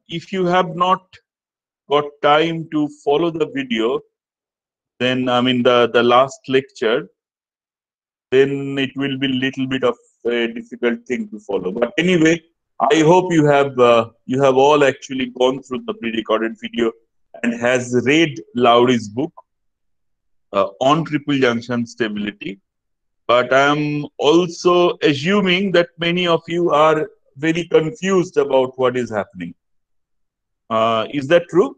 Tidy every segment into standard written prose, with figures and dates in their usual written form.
if you have not got time to follow the video, then I mean the last lecture, then it will be little bit of a difficult thing to follow. But anyway, I hope you have all actually gone through the pre-recorded video and has read Lowry's book on triple junction stability. But I am also assuming that many of you are very confused about what is happening. Is that true?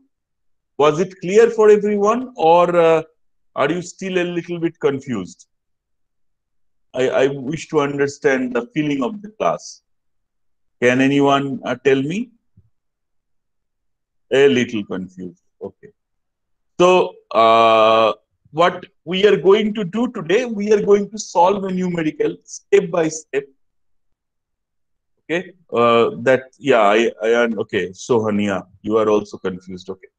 Was it clear for everyone, or are you still a little bit confused? I wish to understand the feeling of the class. Can anyone tell me? A little confused. Okay. So, what we are going to do today, we are going to solve a numerical step by step. Okay. Yeah, okay. So, Hania, you are also confused. Okay.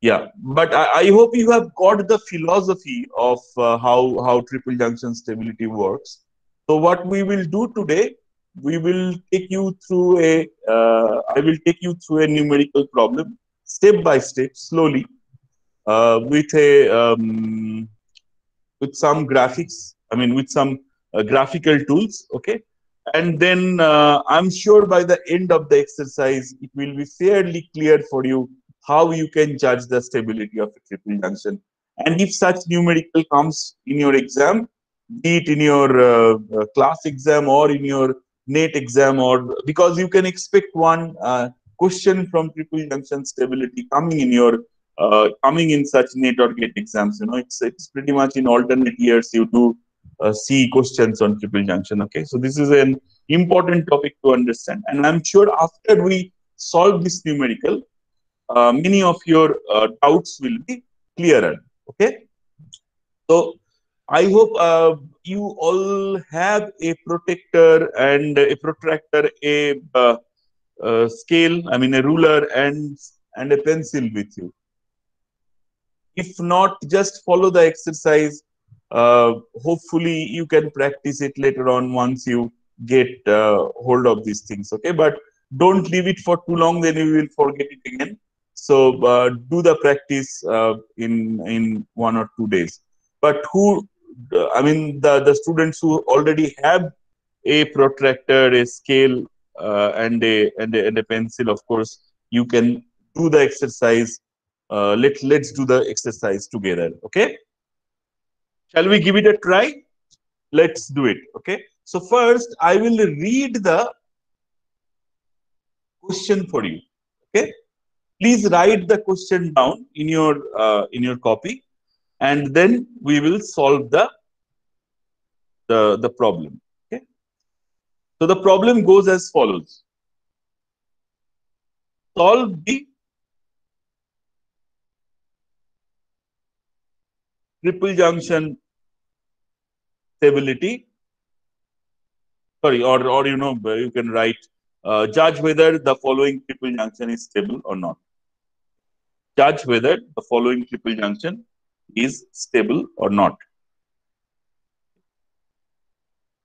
Yeah, but I hope you have got the philosophy of how triple junction stability works. So what we will do today, we will take you through I will take you through a numerical problem step by step, slowly, with with some graphics. I mean, with some graphical tools. Okay, and then I'm sure by the end of the exercise, it will be fairly clear for you how you can judge the stability of a triple junction. And if such numerical comes in your exam, be it in your class exam or in your NET exam, or because you can expect one question from triple junction stability coming in your coming in such NET or GATE exams. You know, it's pretty much in alternate years you do see questions on triple junction. Okay, so this is an important topic to understand, and I'm sure after we solve this numerical, many of your doubts will be clearer. Okay, so I hope you all have a protector and a protractor, a scale, I mean a ruler and a pencil with you. If not, just follow the exercise. Hopefully, you can practice it later on once you get hold of these things. Okay, but don't leave it for too long; then you will forget it again. So do the practice in 1 or 2 days. But who, I mean, the students who already have a protractor, a scale, and a pencil, of course, you can do the exercise. Let's do the exercise together. Okay, shall we give it a try? Let's do it. Okay, so first I will read the question for you. Okay, please write the question down in your copy, and then we will solve the problem. Okay, so the problem goes as follows: solve the triple junction stability. Sorry, or you know, you can write judge whether the following triple junction is stable or not. Judge whether the following triple junction is stable or not.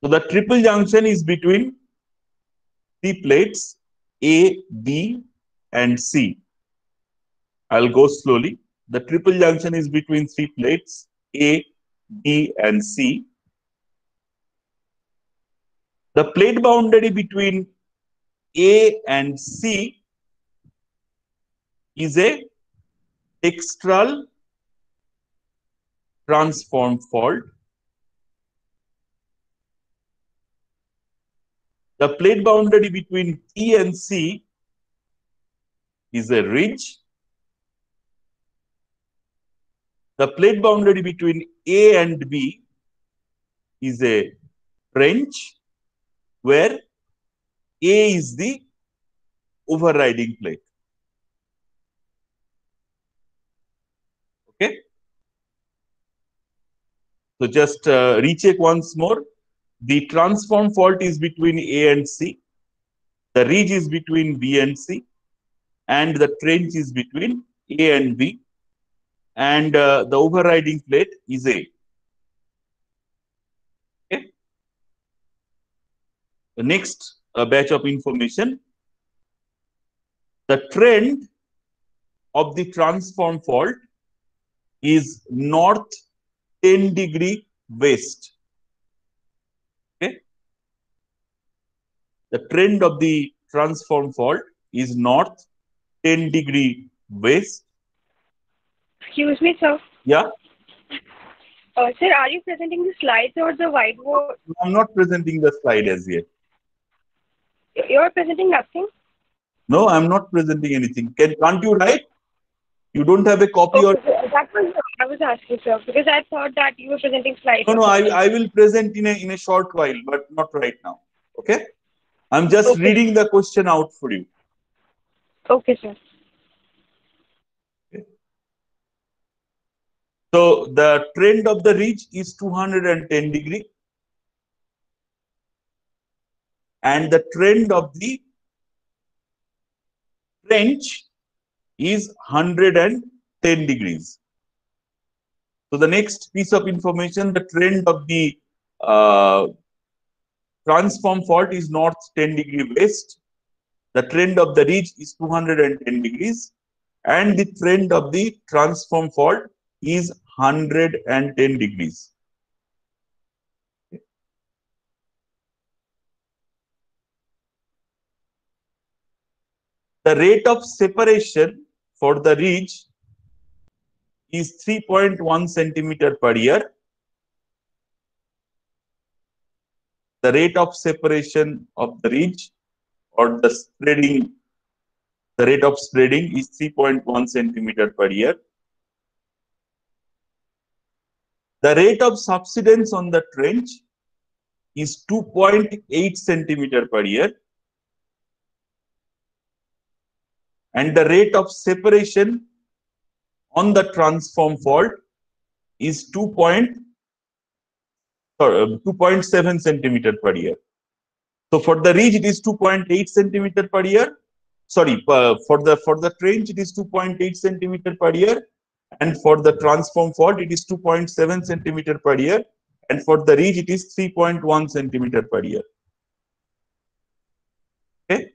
So the triple junction is between three plates A, B, and C. I'll go slowly. The triple junction is between three plates A, B, and C. The plate boundary between A and C is a textral transform fault. The plate boundary between B and C is a ridge. The plate boundary between A and B is a trench, where A is the overriding plate. Okay. So just recheck once more. The transform fault is between A and C. The ridge is between B and C. And the trench is between A and B. And the overriding plate is A. Okay. The next batch of information. The trend of the transform fault is north 10 degree west. Okay. The trend of the transform fault is north 10 degree west. Excuse me, sir. Yeah. Sir, are you presenting the slides or the whiteboard? I'm not presenting the slide as yet. You're presenting nothing? No, I'm not presenting anything. Can't you write? You don't have a copy or? Okay, that was I was asking, sir, because I thought that you were presenting slides No, or no. something. I will present in a short while, but not right now. Okay. I'm just Okay. reading the question out for you. Okay, sir. Okay. So the trend of the ridge is 210 degree, and the trend of the trench is 110 degrees. So the next piece of information, the trend of the uh, transform fault is north 10 degree west. The trend of the ridge is 210 degrees, and the trend of the transform fault is 110 degrees. The rate of separation for the ridge is 3.1 centimeter per year. The rate of separation of the ridge or the rate of spreading is 3.1 centimeter per year. The rate of subsidence on the trench is 2.8 centimeter per year. And the rate of separation on the transform fault is 2.7 centimeter per year. So for the ridge, it is 2.8 centimeter per year. Sorry, for the trench, it is 2.8 centimeter per year. And for the transform fault, it is 2.7 centimeter per year. And for the ridge, it is 3.1 centimeter per year. Okay.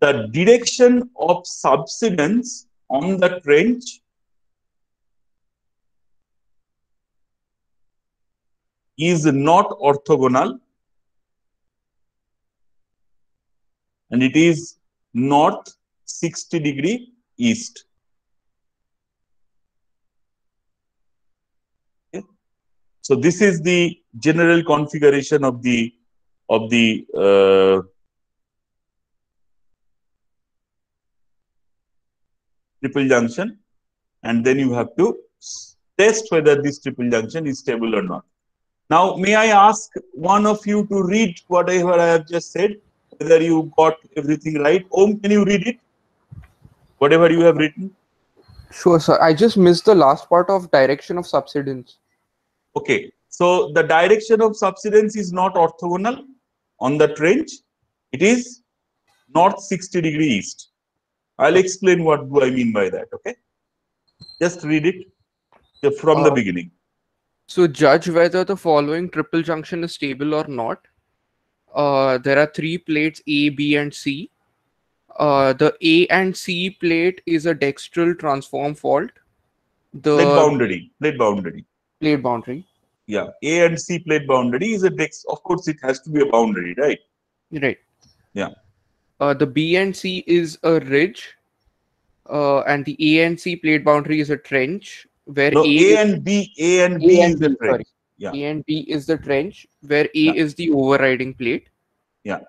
The direction of subsidence on the trench is not orthogonal, and it is north 60 degree east. Okay. So this is the general configuration of the triple junction, and then you have to test whether this triple junction is stable or not. Now, may I ask one of you to read whatever I have just said, whether you got everything right? Om, can you read it? Whatever you have written? Sure, sir. I just missed the last part of direction of subsidence. Okay. So the direction of subsidence is not orthogonal on the trench. It is north 60 degree east. I'll explain what do I mean by that. Okay. Just read it from the beginning. So judge whether the following triple junction is stable or not. There are three plates A, B, and C. The A and C plate is a dextral transform fault. Plate The boundary. Plate boundary. plate boundary. Yeah. A and C plate boundary is a dex. Of course, it has to be a boundary, right? Right. Yeah. The B and C is a ridge. And the A and C plate boundary is a trench where No, A A is and B A is and the B, trench. sorry. Yeah. A and B is the trench where A Yeah. is the overriding plate. Yeah.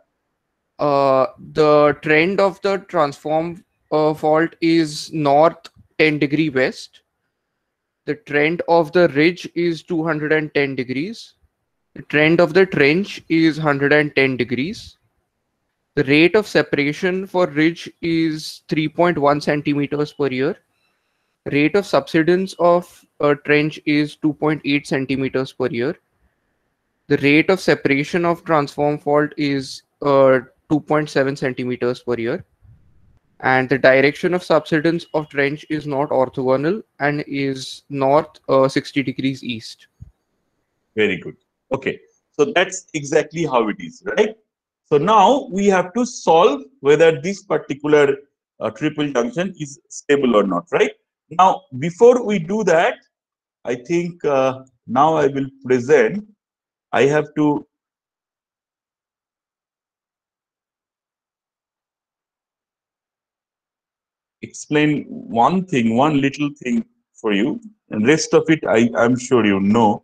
The trend of the transform fault is north 10 degree west. The trend of the ridge is 210 degrees. The trend of the trench is 110 degrees. The rate of separation for ridge is 3.1 centimeters per year. Rate of subsidence of a trench is 2.8 centimeters per year. The rate of separation of transform fault is 2.7 centimeters per year. and the direction of subsidence of trench is not orthogonal and is north 60 degrees east. Very good. Okay. So that's exactly how it is, right? So now we have to solve whether this particular triple junction is stable or not, right? Now, before we do that, I think now I will present. I have to explain one thing, one little thing for you, and rest of it I'm sure you know.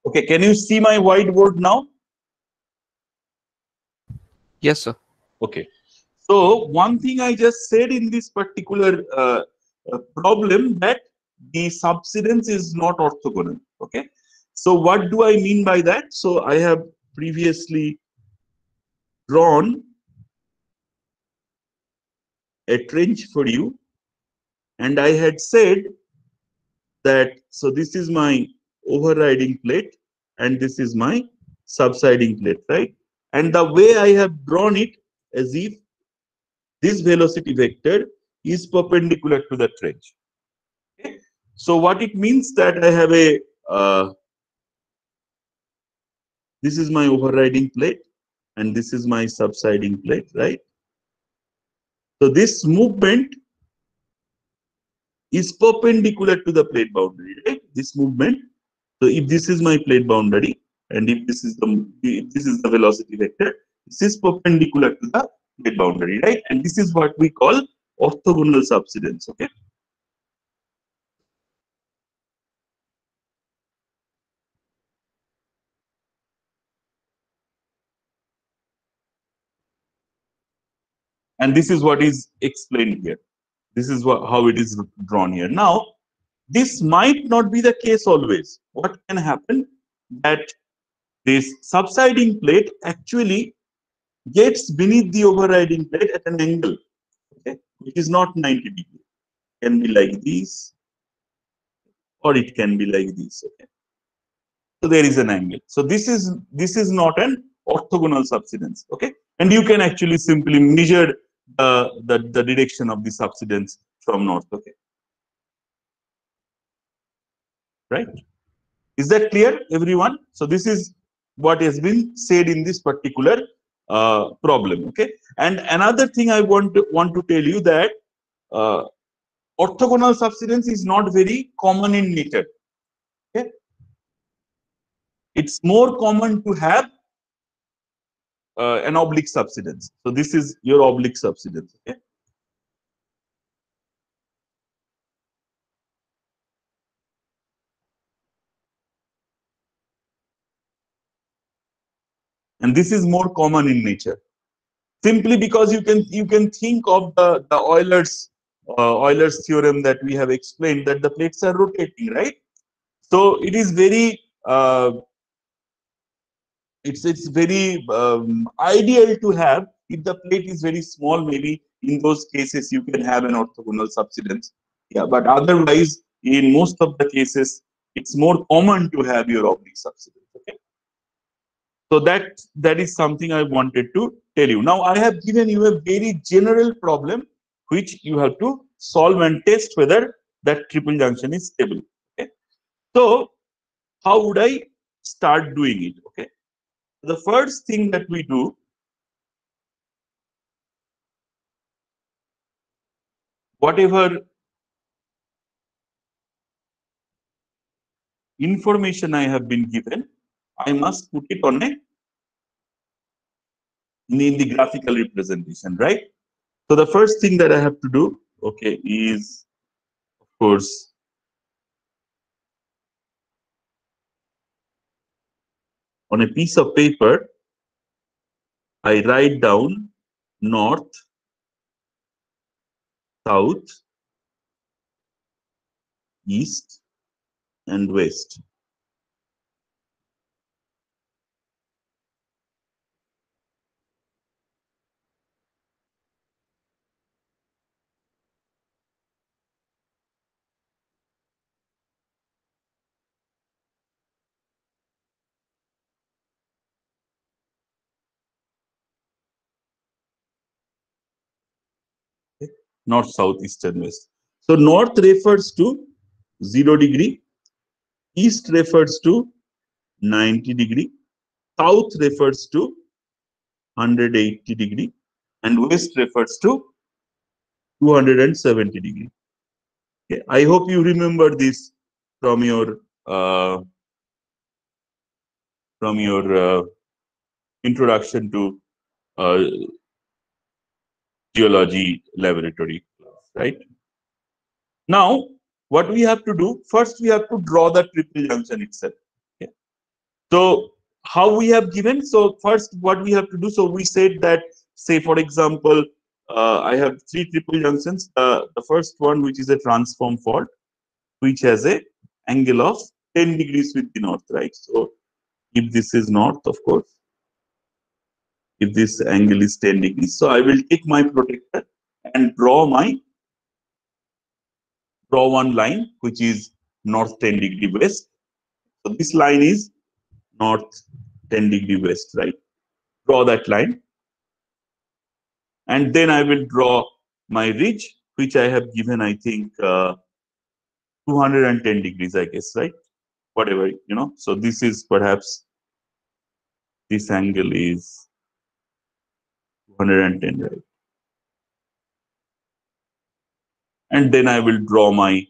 Okay, can you see my whiteboard now? Yes, sir. Okay. So one thing I just said in this particular problem, that the subsidence is not orthogonal. Okay. So what do I mean by that? So I have previously drawn a trench for you, and I had said that, so this is my overriding plate and this is my subsiding plate, right? And the way I have drawn it, as if this velocity vector is perpendicular to the trench. Okay? So what it means that I have a this is my overriding plate and this is my subsiding plate, right? So this movement is perpendicular to the plate boundary, right? This movement. So if this is my plate boundary and if this is the velocity vector, this is perpendicular to the plate boundary, right? And this is what we call orthogonal subsidence. Okay. And this is what is explained here. This is how it is drawn here. Now, this might not be the case always. What can happen that this subsiding plate actually gets beneath the overriding plate at an angle, okay, which is not 90 degrees. It can be like this, or it can be like this. Okay, so there is an angle. So this is not an orthogonal subsidence. Okay, and you can actually simply measure the direction of the subsidence from north. Okay, right? Is that clear, everyone? So this is what has been said in this particular problem. Okay, and another thing I want to tell you that uh, orthogonal subsidence is not very common in nature. Okay, it's more common to have an oblique subsidence. So this is your oblique subsidence. Okay, and this is more common in nature. Simply because you can think of the Euler's theorem that we have explained, that the plates are rotating, right? So it is very it's very ideal to have, if the plate is very small, maybe in those cases you can have an orthogonal subsidence. Yeah, but otherwise, in most of the cases, it's more common to have your oblique subsidence. Okay. So that is something I wanted to tell you. Now I have given you a very general problem which you have to solve and test whether that triple junction is stable. Okay. So how would I start doing it? Okay. The first thing that we do, whatever information I have been given, I must put it on in the graphical representation, right? So the first thing that I have to do, okay, is of course on a piece of paper, I write down north, south, east, and west. north, south, east, and west. So north refers to 0 degree, east refers to 90 degree, south refers to 180 degree, and west refers to 270 degree. Okay. I hope you remember this from your introduction to uh, geology laboratory class, right? Now, what we have to do, first we have to draw the triple junction itself. Okay. So, how we have given, so first what we have to do, so we said that, say for example, I have 3 triple junctions. The first one, which is a transform fault, which has a angle of 10 degrees with the north, right? So, if this is north, of course, if this angle is 10 degrees, so I will take my protractor and draw one line which is north 10 degree west. So this line is north 10 degree west, right? Draw that line. And then I will draw my ridge, which I have given, I think, 210 degrees, I guess, right? Whatever, you know. So this is perhaps, this angle is 210, right? And then I will draw my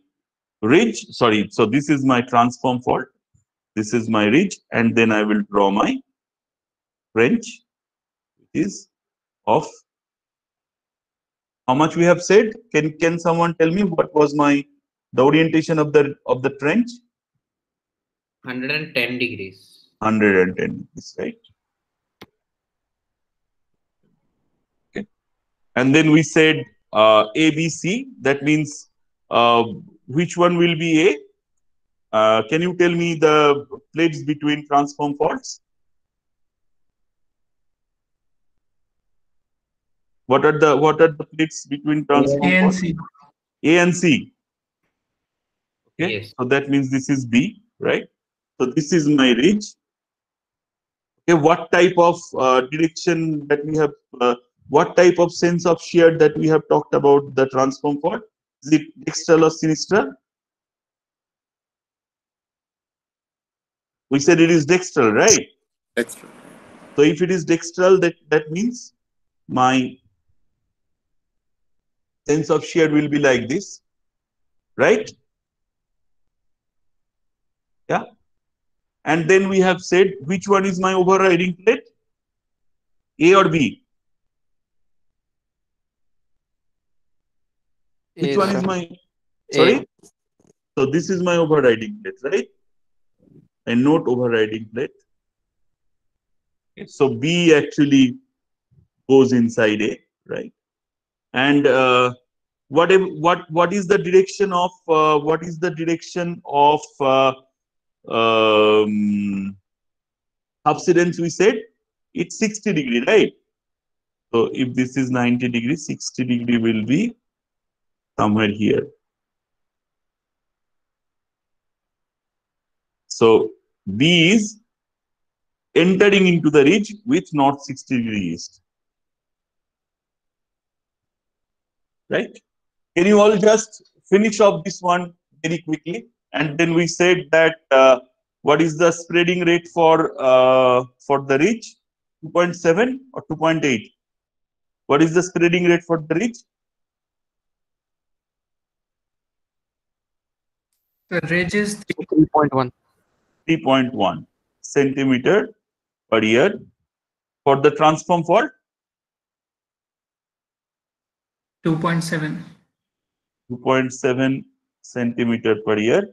ridge. Sorry, so this is my transform fault. This is my ridge, and then I will draw my French, which is of how much we have said. Can someone tell me what was the orientation of the trench? 110 degrees. 110 degrees, right? Okay. And then we said A, B, C. That means which one will be A? Can you tell me the plates between transform faults? What are the plates between transform A and faults? C. A and C. Okay. Yes. So that means this is B, right? So this is my ridge. Okay. What type of direction that we have? What type of sense of shear that we have talked about the transform fault? Is it dextral or sinistral? We said it is dextral, right? Dextral. So if it is dextral, that means my sense of shear will be like this, right? Yeah. And then we have said which one is my overriding plate? A or B? Which A, one is sir. my, A. sorry? So this is my overriding plate, right? And note overriding plate. Okay. So B actually goes inside A, right? And what is the direction of subsidence? We said it's 60 degree, right? So if this is 90 degree, 60 degree will be somewhere here. So B is entering into the ridge with north 60 degree east. Right? Can you all just finish off this one very quickly? And then we said that what is the spreading rate for the ridge? 2.7 or 2.8? What is the spreading rate for the ridge? The ridge is 3.1. 3.1 centimeter per year. For the transform fault? 2.7. 2.7 centimeter per year.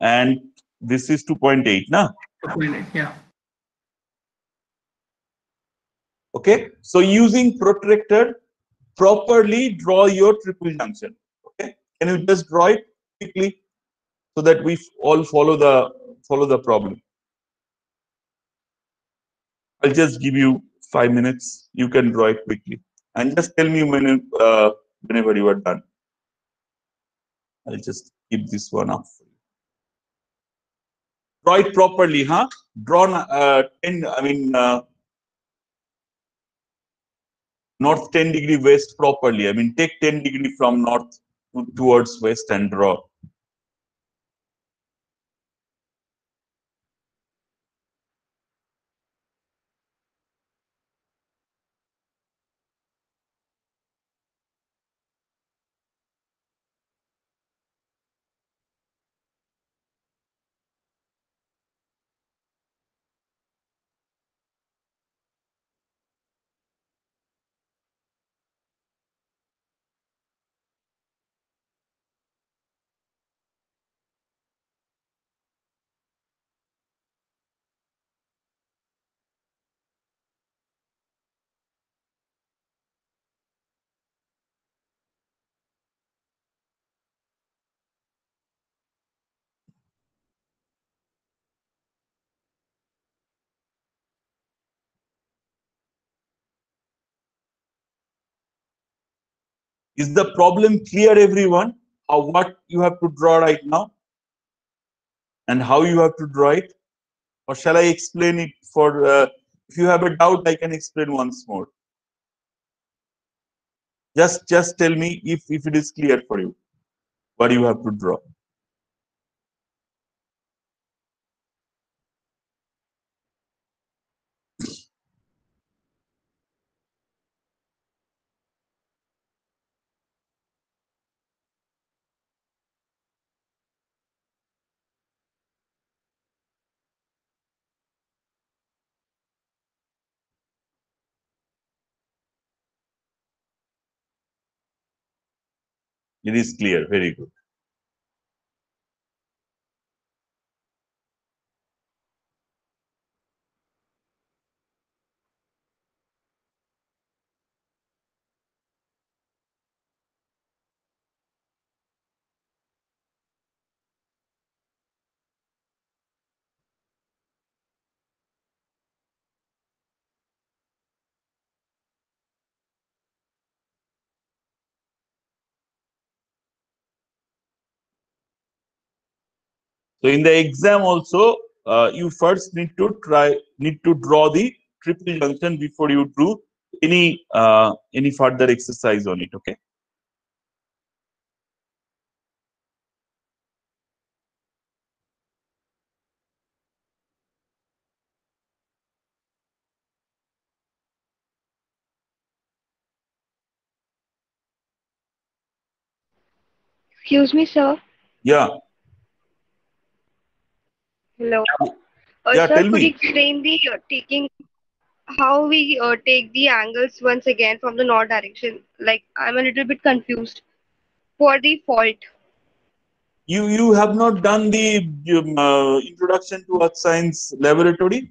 And this is 2.8, na? 2.8, yeah. Okay. So using protractor, properly draw your triple junction. Okay. Can you just draw it quickly so that we all follow the problem? I'll just give you 5 minutes. You can draw it quickly and just tell me whenever you are done. I'll just keep this one up. Draw it properly, huh? Draw 10. I mean. north 10 degree west properly. I mean, take 10 degree from north towards west and draw. Is the problem clear, everyone? What you have to draw right now and how you have to draw it? Or shall I explain it for, if you have a doubt, I can explain once more. Just tell me if it is clear for you, what you have to draw. It is clear, very good. So in the exam also, you first need to draw the triple junction before you do any further exercise on it. Okay. Excuse me, sir. Yeah. Hello. Yeah. Sir, Tell could you me. explain the taking how we take the angles once again from the north direction? Like, I'm a little bit confused for the fault. You have not done the introduction to Earth Science Laboratory.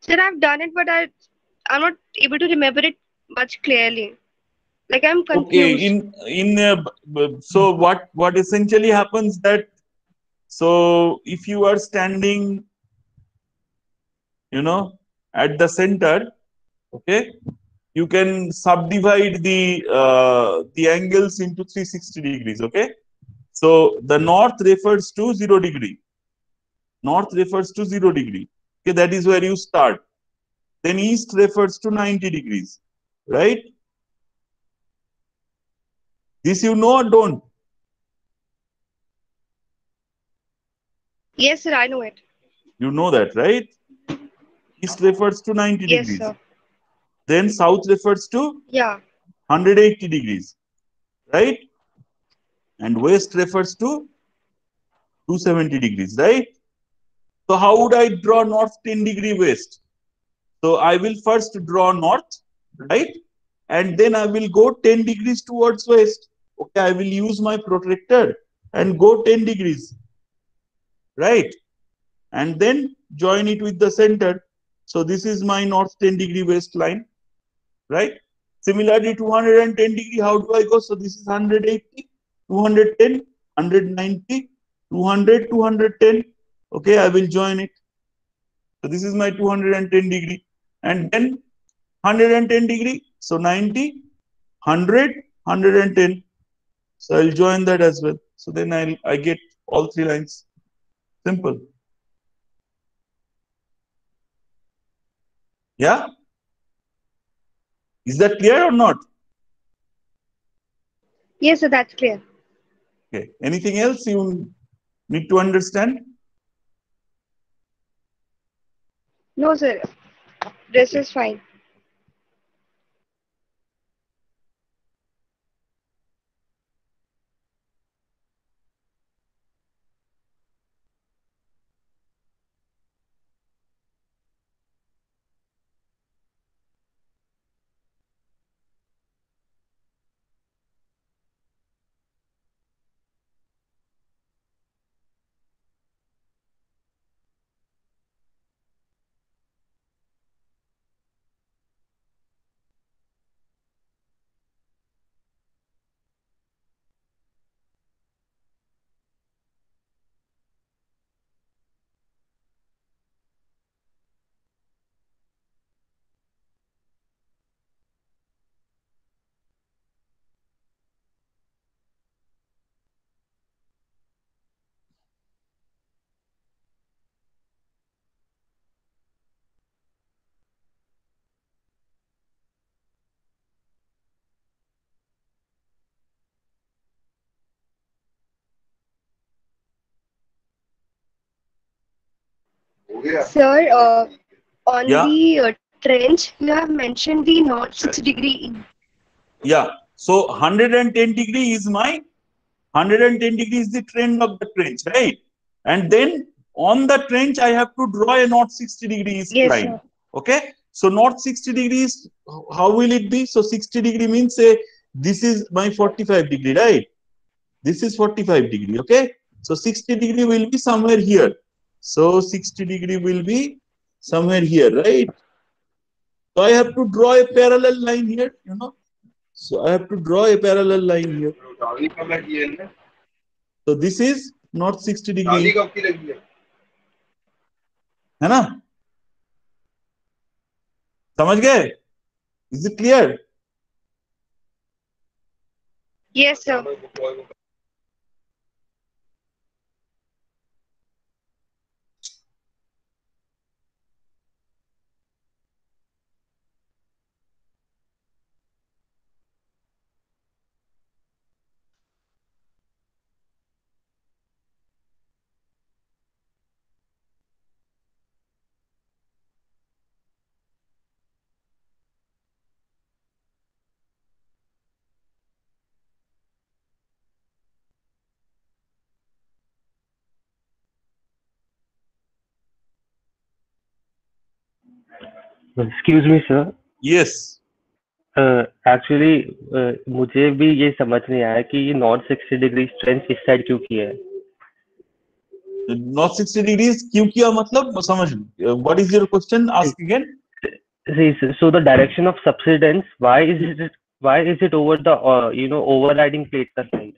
Sir, I've done it, but I'm not able to remember it much clearly. Like, I'm Okay. confused. So what essentially happens that, so if you are standing, at the center, okay, you can subdivide the angles into 360 degrees. Okay. So the north refers to 0 degree. North refers to 0 degree. Okay, that is where you start. Then east refers to 90 degrees. Right? This you know or don't? Yes, sir, I know it. You know that, right? East refers to 90 Yes, degrees. sir. Then south refers to Yeah. 180 degrees. Right? And west refers to 270 degrees. Right? So how would I draw north 10 degree west? So I will first draw north, right? And then I will go 10 degrees towards west. Okay, I will use my protractor and go 10 degrees, right? And then join it with the center. So this is my north 10 degree west line, right? Similarly, 210 degree, how do I go? So this is 180, 210, 190, 200, 210. Okay, I will join it. So this is my 210 degree. And then 110 degree. So 90, 100, 110. So I'll join that as well. So then I get all three lines. Simple. Yeah. Is that clear or not? Yes, sir, that's clear. Okay. Anything else you need to understand? No, sir, this is fine. Sir, on Yeah. the trench, you have mentioned the north 6 degree. Yeah. So 110 degree is my 110 degrees is the trend of the trench, right? And then on the trench, I have to draw a north 60 degrees Yes, line. sir. Okay. So north 60 degrees, how will it be? So 60 degree means say this is my 45 degree, right? This is 45 degree. Okay. So 60 degree will be somewhere here. So 60 degree will be somewhere here, right? So I have to draw a parallel line here, you know. So I have to draw a parallel line here. So this is not 60 degree. है ना? समझ गए? Is it clear? Yes, sir. Excuse me sir Yes. Actually मुझे भी ये समझ नहीं आया कि ये नॉर्थ 60 डिग्री स्ट्रेंथ इस साइड क्यों की है Not 60 degrees क्यों किया मतलब समझ what is your question? Ask again. so the direction of subsidence why is it over the overriding plate का side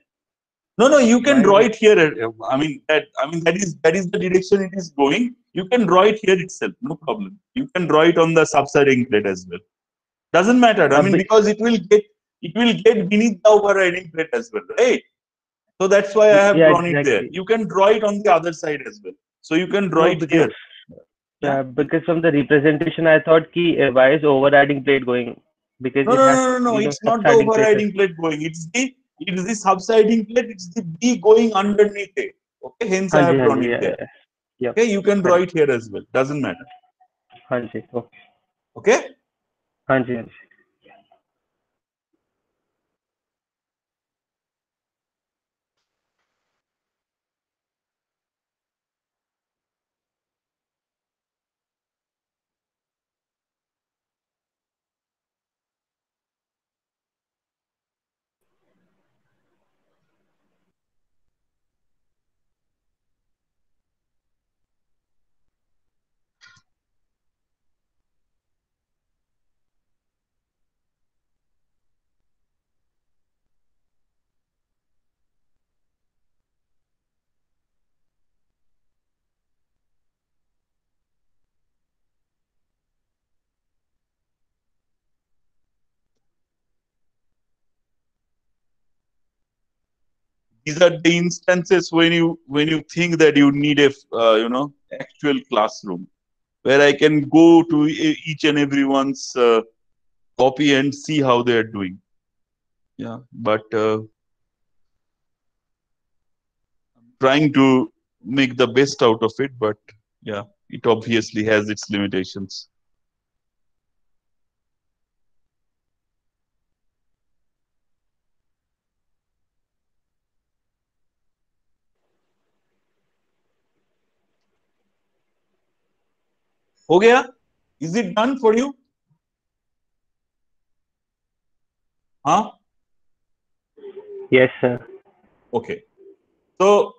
No, no, you can why draw is it here. I mean that is the direction it is going. You can draw it here itself, no problem. You can draw it on the subsiding plate as well. Doesn't matter. I mean, because it will get beneath the overriding plate as well, right? So that's why I have yeah drawn it there. exactly You can draw it on the other side as well. So you can draw no it because here. Yeah. because from the representation I thought ki why is overriding plate going because No, it no, has no, no, no. It's not the subsiding plate overriding plate going. It's the subsiding plate. It's the B going underneath it. Okay. Hence I have हाँ drawn ji it there. yeah Okay. You can draw correct it here as well. Doesn't matter. हाँ जी okay Okay. हाँ जी These are the instances when you think that you need a actual classroom where I can go to each and everyone's copy and see how they are doing. Yeah, but trying to make the best out of it, but yeah, it obviously has its limitations. हो गया? Is it done for you? Huh? Yes, sir. Okay. So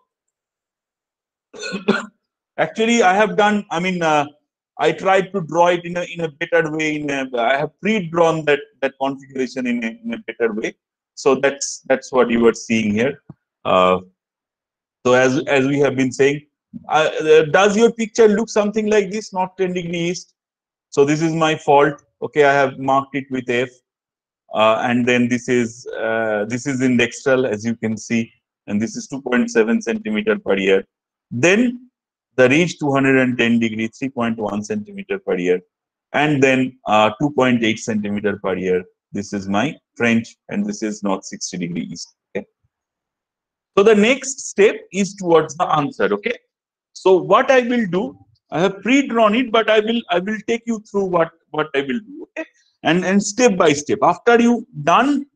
actually, I have done. I mean, I tried to draw it in a better way. I have pre-drawn that configuration in a better way. So that's what you are seeing here. So as we have been saying, does your picture look something like this? Not 10 degrees east. So this is my fault. Okay, I have marked it with F, and then this is in Dextral, as you can see, and this is 2.7 centimeter per year. Then the ridge 210 degree, 3.1 centimeter per year, and then 2.8 centimeter per year. This is my trench, and this is not 60 degree east. Okay. So the next step is towards the answer. Okay. So what I will do, I have pre-drawn it, but I will take you through what I will do. Okay. And step by step. After you done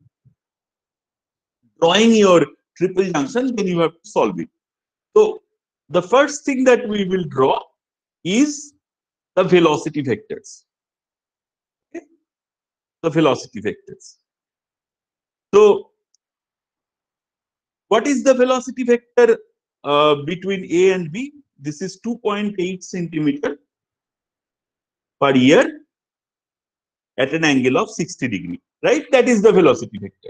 drawing your triple junction, then you have to solve it. So the first thing that we will draw is the velocity vectors. Okay? The velocity vectors. So what is the velocity vector between A and B? This is 2.8 centimeter per year at an angle of 60 degree, right? That is the velocity vector,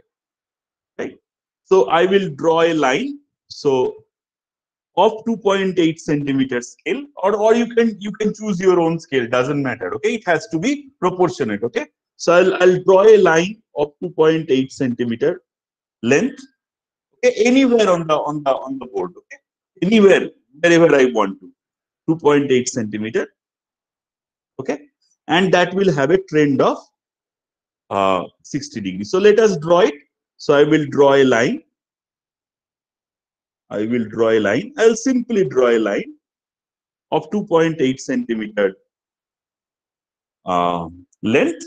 right? So I will draw a line. So of 2.8 centimeter scale, or you can choose your own scale, doesn't matter. Okay, it has to be proportionate. Okay, so I'll draw a line of 2.8 centimeter length. Okay, anywhere on the board. Okay, anywhere, wherever I want to, 2.8 centimeter. Okay, and that will have a trend of 60 degrees. So let us draw it. So I will draw a line. I'll simply draw a line of 2.8 centimeter length,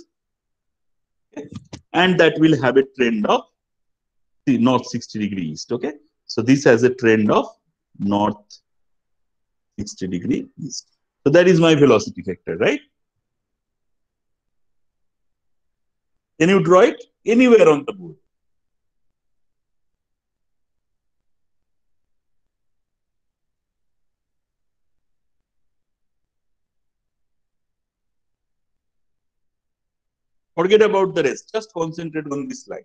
and that will have a trend of north 60 degree east. Okay, so this has a trend of north 60 degree east. So that is my velocity vector, right? Can you draw it anywhere on the board? Forget about the rest. Just concentrate on this line.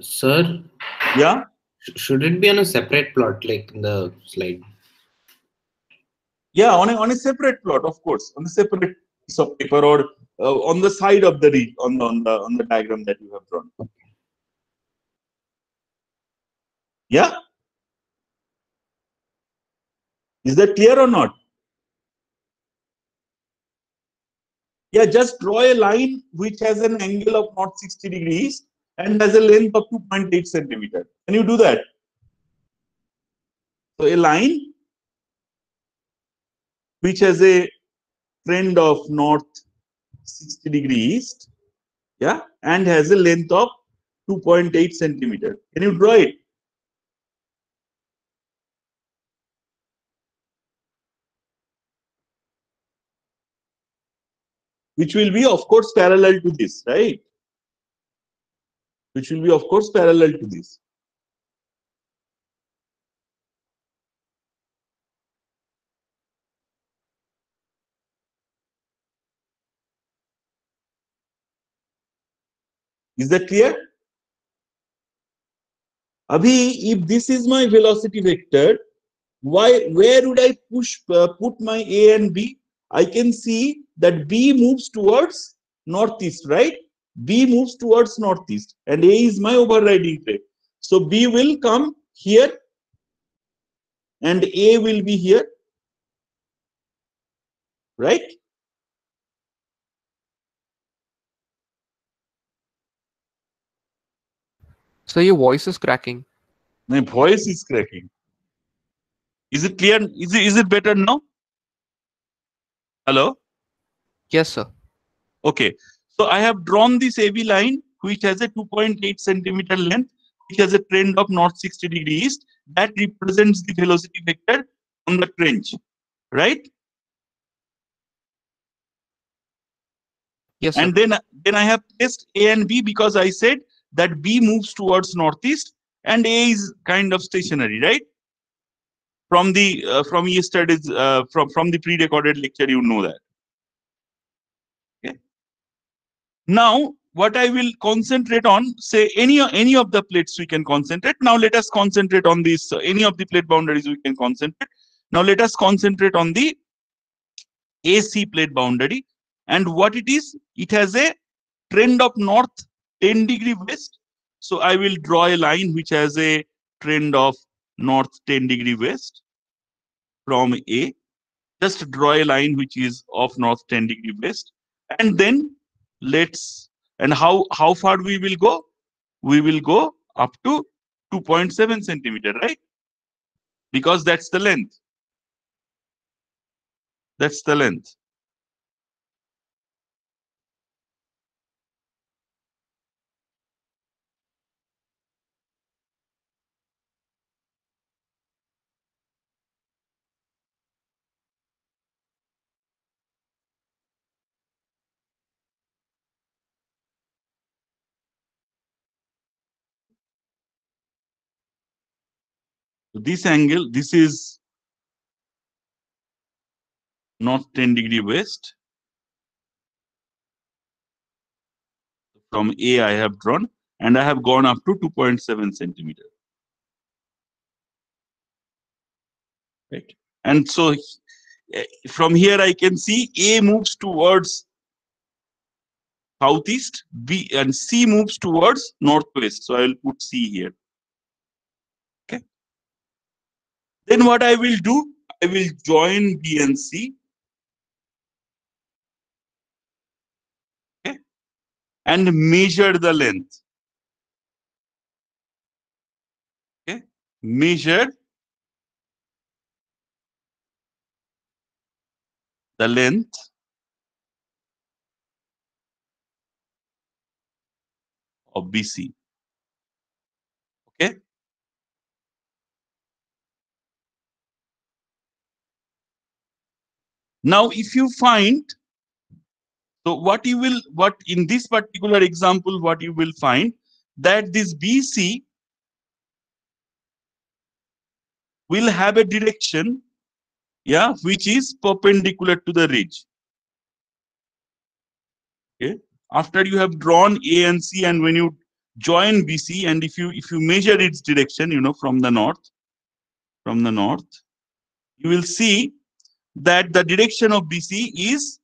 Sir, Yeah. should it be on a separate plot like in the slide? Yeah, on a separate plot, of course, on a separate piece of paper, or on the side of the reed, on the diagram that you have drawn. Yeah. Is that clear or not? Yeah, just draw a line which has an angle of not 60 degrees and has a length of 2.8 centimeter. Can you do that? So a line which has a trend of north 60 degree east, yeah, and has a length of 2.8 centimeter. Can you draw it? Which will be, of course, parallel to this, right? Which will be, of course, parallel to this. Is that clear? Abhi, if this is my velocity vector, where would I put my A and B? I can see that B moves towards northeast, right? B moves towards northeast, and A is my overriding plate. So B will come here, and A will be here, right? So your voice is cracking. My voice is cracking. Is it clear? Is it better now? Hello? Yes, sir. Okay. So I have drawn this AB line, which has a 2.8 centimeter length, which has a trend of north 60 degree east. That represents the velocity vector on the trench, right? Yes, sir. And then I have placed A and B because I said that B moves towards northeast and A is kind of stationary, right? From the from yesterday's from the pre-recorded lecture, you know that. Okay. Now, what I will concentrate on, say any of the plates we can concentrate. Now let us concentrate on this. Any of the plate boundaries we can concentrate. Now let us concentrate on the AC plate boundary. And what it is, it has a trend of north 10 degree west. So I will draw a line which has a trend of north 10 degree west from A. Just draw a line which is of north 10 degree west. And then and how far we will go? We will go up to 2.7 centimeter, right? Because that's the length. That's the length. This angle, this is north 10 degree west. From A I have drawn, and I have gone up to 2.7 centimeter. Right? And so from here I can see A moves towards southeast, B and C moves towards northwest. So I will put C here. Okay. Then what I will do, I will join B and C. Okay. And measure the length. Okay. Measure the length of BC. Okay. Now, if you find, so what in this particular example, what you will find that this BC will have a direction, yeah, which is perpendicular to the ridge. Okay. After you have drawn A and C, and when you join BC, and if you measure its direction, from the north, you will see that the direction of BC is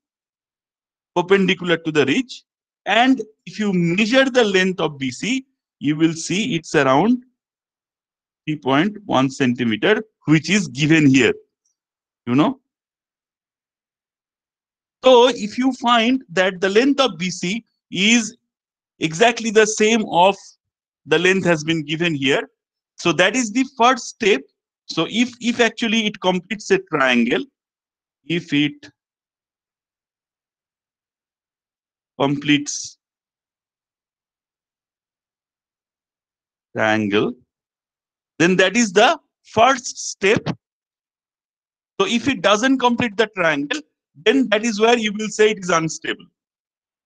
perpendicular to the ridge. And if you measure the length of BC, you will see it's around 3.1 centimeter, which is given here. So if you find that the length of BC is exactly the same of the length has been given here, so that is the first step. So if actually it completes a triangle, if it completes triangle, then that is the first step. So if it doesn't complete the triangle, then that is where you will say it is unstable.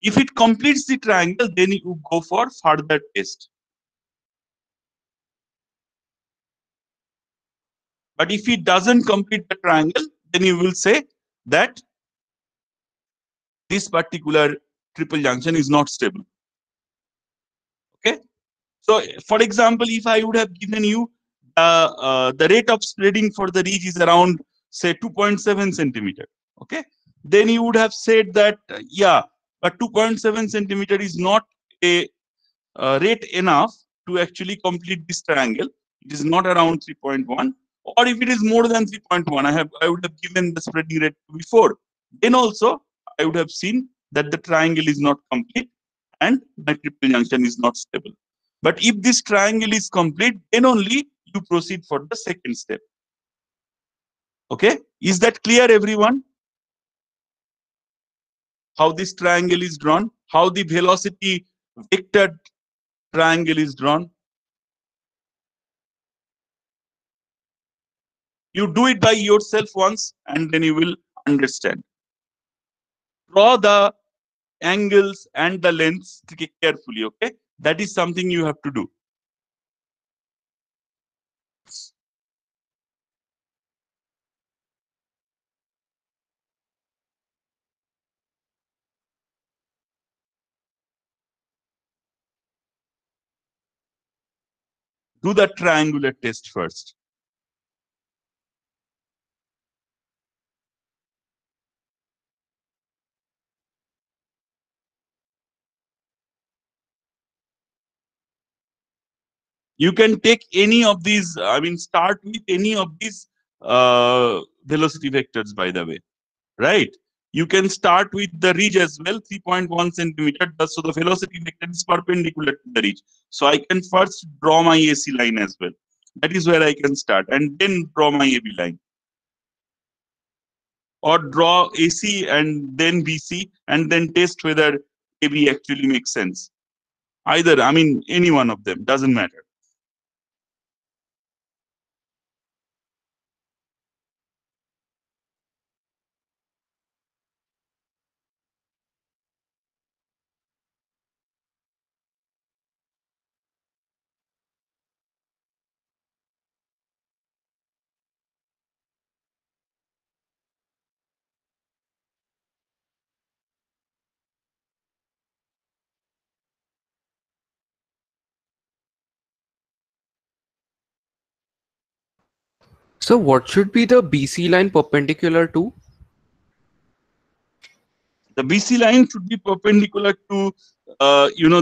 If it completes the triangle, then you go for further test. But if it doesn't complete the triangle, then you will say that this particular triple junction is not stable. Okay. So, for example, if I would have given you the rate of spreading for the ridge is around, say, 2.7 centimeter. Okay. then you would have said that, yeah, but 2.7 centimeter is not a rate enough to actually complete this triangle. It is not around 3.1. Or if it is more than 3.1, I would have given the spreading rate before. Then also, I would have seen that the triangle is not complete and my triple junction is not stable. But if this triangle is complete, then only you proceed for the second step. Okay, is that clear, everyone? How this triangle is drawn, how the velocity vector triangle is drawn. You do it by yourself once and then you will understand. Draw the angles and the lengths carefully, okay? That is something you have to do. Do the triangular test first. You can take any of these, start with any of these velocity vectors, by the way, right? You can start with the ridge as well, 3.1 centimeter. So the velocity vector is perpendicular to the ridge. So I can first draw my AC line as well. That is where I can start, and then draw my AB line. Or draw AC and then BC, and then test whether AB actually makes sense. Either, any one of them, doesn't matter. So what should be the BC line perpendicular to? The BC line should be perpendicular to,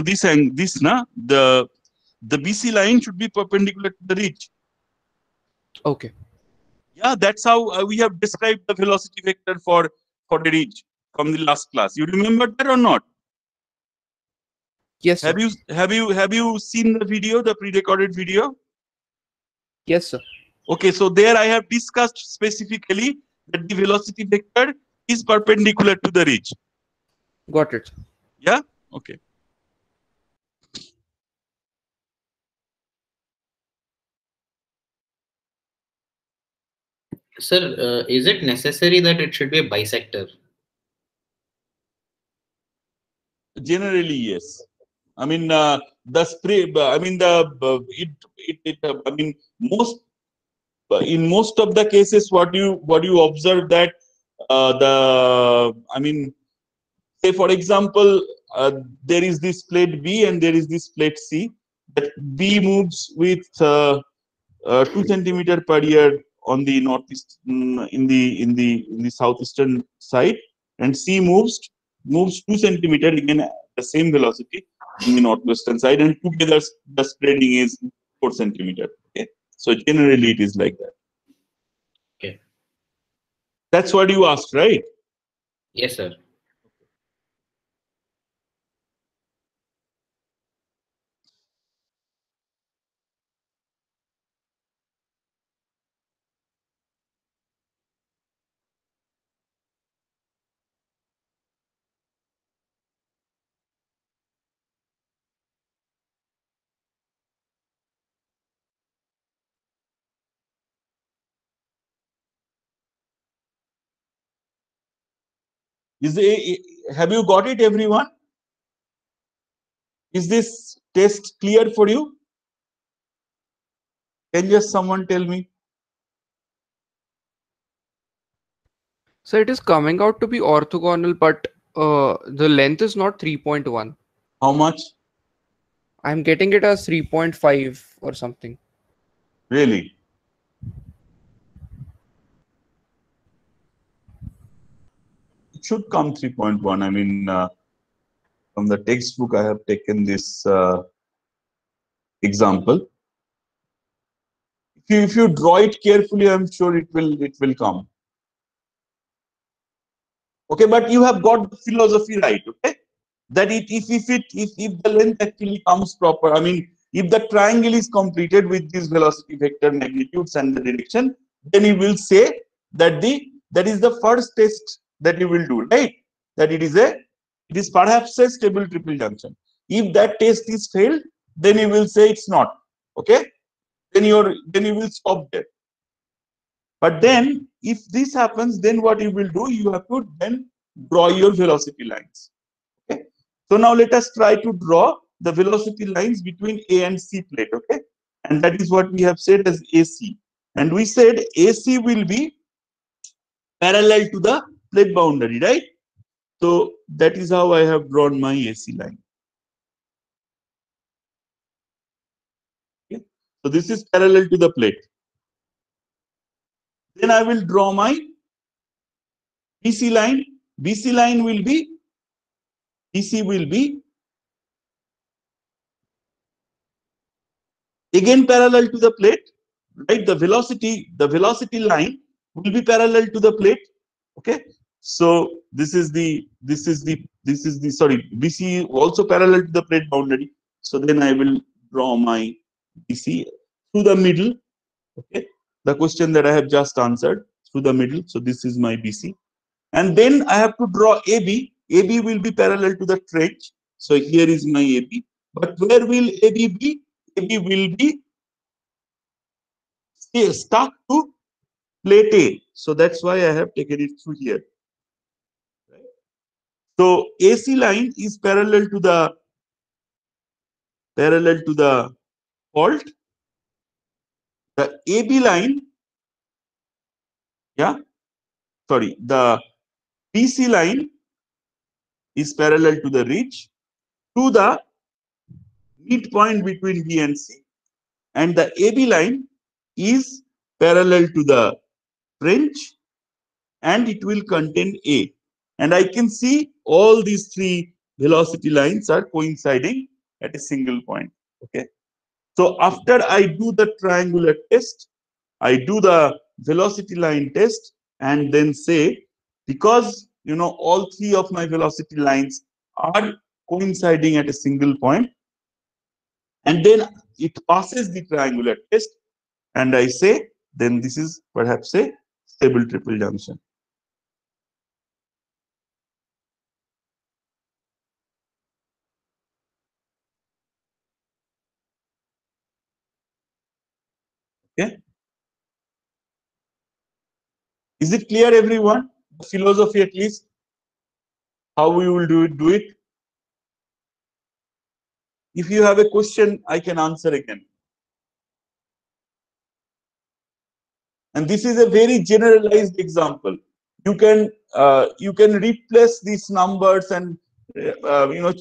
this and this, na? The BC line should be perpendicular to the ridge. Okay. Yeah, that's how we have described the velocity vector for the ridge from the last class. You remember that or not? Yes, sir. Have you seen the video, the pre-recorded video? Yes, sir. Okay, so there I have discussed specifically that the velocity vector is perpendicular to the ridge. Got it. Yeah? Okay. Sir, is it necessary that it should be a bisector? Generally, yes. The spray. Most in most of the cases, what you observe that say for example, there is this plate B and there is this plate C. That B moves with 2 centimeter per year on the northeast, in the southeastern side, and C moves 2 centimeter again at the same velocity in the northwestern side, and together the spreading is 4 centimeter. Okay, so generally it is like that. Okay. That's what you asked, right? Yes, sir. Have you got it, everyone? Is this test clear for you? Can just someone tell me? So it is coming out to be orthogonal, but the length is not 3.1. How much? I'm getting it as 3.5 or something. Really? should come 3.1. I mean, from the textbook, I have taken this example. If you draw it carefully, I'm sure it will come. Okay, but you have got the philosophy right. Okay, that if the length actually comes proper, I mean, if the triangle is completed with this velocity vector magnitudes and the direction, then you will say that that is the first test that you will do, right? That it is perhaps a stable triple junction. If that test is failed, then you will say it's not. Okay, then you will stop there. But then if this happens, then what you will do, you have to then draw your velocity lines. Okay. So now let us try to draw the velocity lines between A and C plate. Okay. And that is what we have said as AC. And we said AC will be parallel to the plate boundary, right? So that is how I have drawn my AC line. Okay. So this is parallel to the plate. Then I will draw my BC line. BC line will be, BC will be again parallel to the plate, right? The velocity line will be parallel to the plate. Okay. So this is the sorry, BC also parallel to the plate boundary. So then I will draw my BC through the middle. Okay. The question that I have just answered through the middle. So this is my BC. And then I have to draw AB. AB will be parallel to the trench. So here is my AB. But where will AB be? AB will be stuck to plate A. So that's why I have taken it through here. Right? So AC line is parallel to the fault. The AB line, yeah, sorry, the BC line is parallel to the ridge to the midpoint between B and C. And the AB line is parallel to the trench and it will contain A. And I can see all these three velocity lines are coinciding at a single point. Okay. So after I do the triangular test, I do the velocity line test and then say, because all three of my velocity lines are coinciding at a single point, and then it passes the triangular test, and I say, then this is perhaps a stable triple junction. Okay. Is it clear, everyone? The philosophy, at least, how we will do it. If you have a question, I can answer again. And this is a very generalized example. You can replace these numbers and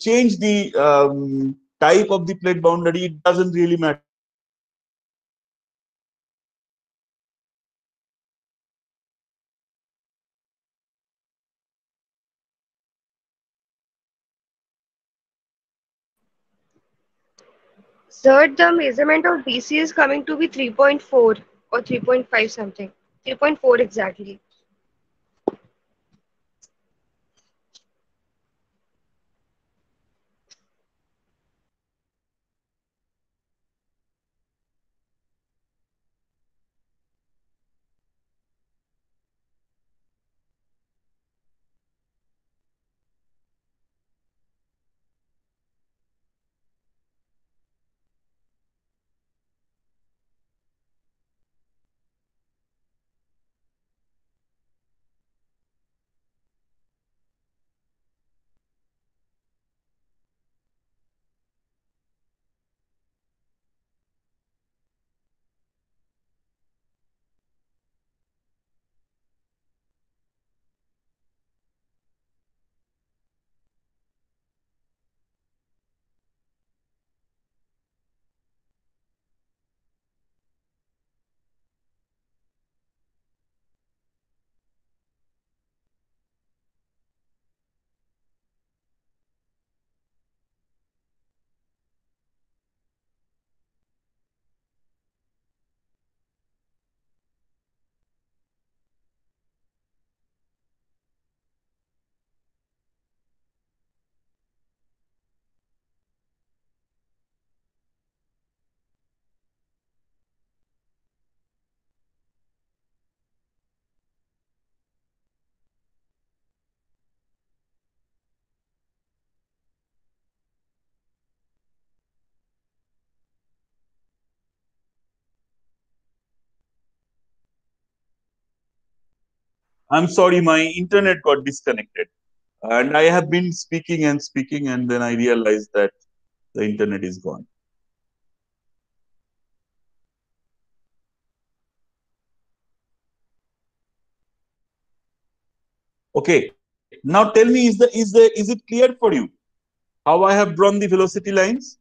change the type of the plate boundary. It doesn't really matter. Sir, the measurement of BC is coming to be 3.4 or 3.5 something. 3.4 exactly. I'm sorry, my internet got disconnected. And I have been speaking, and then I realized that the internet is gone. Okay. Now tell me, is it clear for you how I have drawn the velocity lines?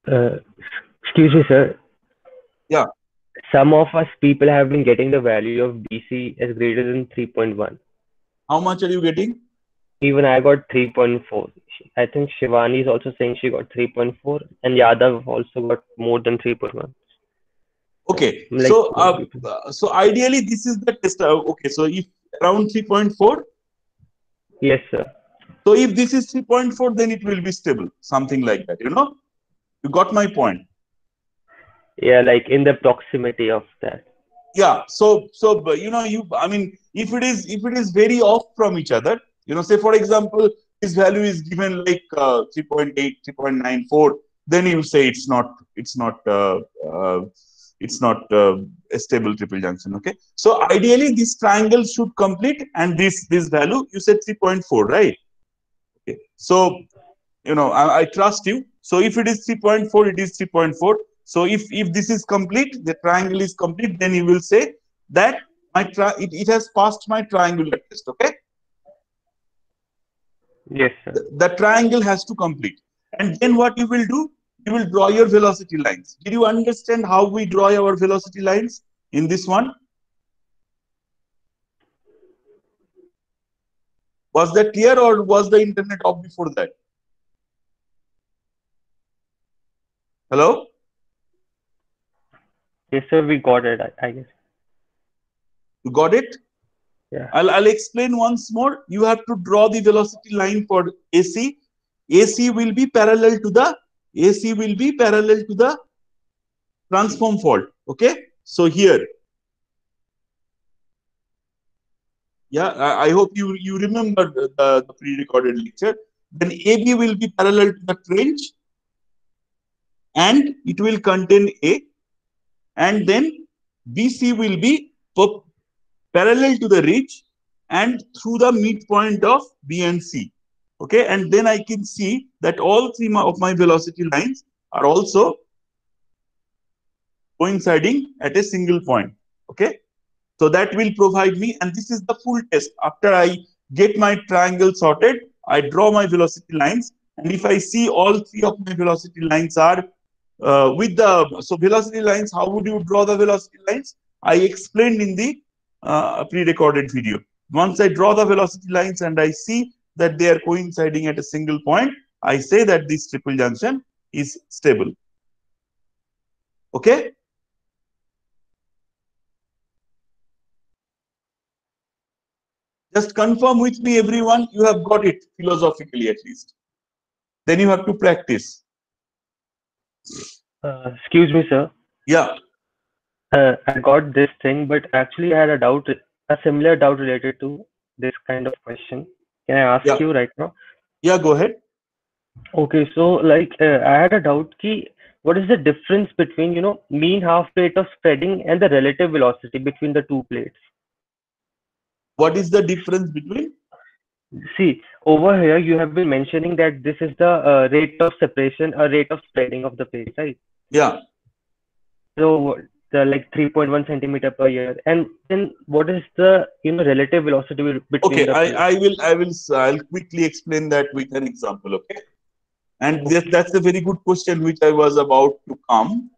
Excuse me, sir. Yeah. Some of us people have been getting the value of BC as greater than 3.1. How much are you getting? Even I got 3.4. I think Shivani is also saying she got 3.4, and Yadav also got more than 3.1. Okay. Like So ideally, this is the test. Okay. So if around 3.4. yes, sir. So if this is 3.4, then it will be stable, something like that. You got my point. Yeah, like in the proximity of that. Yeah. So I mean, if it is very off from each other, say for example, this value is given like 3.8, 3.94, then you say it's not a stable triple junction. Okay. So ideally, this triangle should complete, and this value you said 3.4, right? Okay. So I trust you. So if it is 3.4, it is 3.4. So if this is complete, the triangle is complete, then you will say that it has passed my triangular test. Okay. Yes, sir. The triangle has to complete. And then what you will do, you will draw your velocity lines. Did you understand how we draw our velocity lines in this one? Was that clear, or was the internet off before that? Hello? Yes, sir. We got it. I guess. You got it? Yeah. I'll explain once more. You have to draw the velocity line for AC. AC will be parallel to the transform fault. Okay. So here, yeah, I hope you remember the pre-recorded lecture. Then AB will be parallel to the trench, and it will contain A. And then BC will be parallel to the ridge and through the midpoint of B and C. Okay, and then I can see that all three of my velocity lines are also coinciding at a single point. Okay, so that will provide me, and this is the full test. After I get my triangle sorted, I draw my velocity lines, and if I see all three of my velocity lines are velocity lines, how would you draw the velocity lines? I explained in the pre-recorded video. Once I draw the velocity lines and I see that they are coinciding at a single point, I say that this triple junction is stable. Okay. Just confirm with me, everyone, you have got it philosophically at least. Then you have to practice. Excuse me, sir. Yeah. I got this thing, but actually I had a similar doubt related to this kind of question. Can I ask you right now? Yeah, go ahead. Okay, so like I had a doubt ki what is the difference between mean half plate of spreading and the relative velocity between the two plates? What is the difference between? See, over here you have been mentioning that this is the rate of separation or rate of spreading of the plate, right? Yeah. So the like 3.1 centimeter per year, and then what is the relative velocity between the plates? I'll quickly explain that with an example. Okay. And that's a very good question which I was about to come.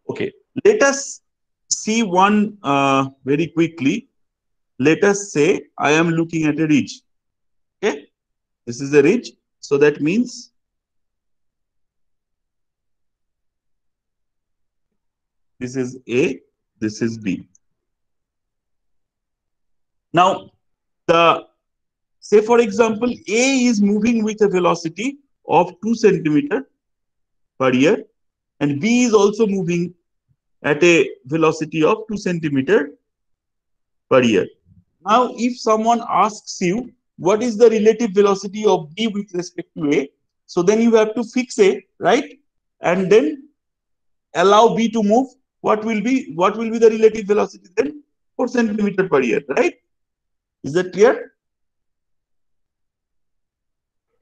Okay, let us see one very quickly. Let us say I am looking at a ridge. Okay, this is a ridge. So that means this is A, this is B. Now, say for example, A is moving with a velocity of 2 centimeter per year, and B is also moving at a velocity of 2 centimeter per year. Now, if someone asks you what is the relative velocity of B with respect to A, so then you have to fix A, right? And then allow B to move, what will be the relative velocity then? 4 centimeter per year, right? Is that clear?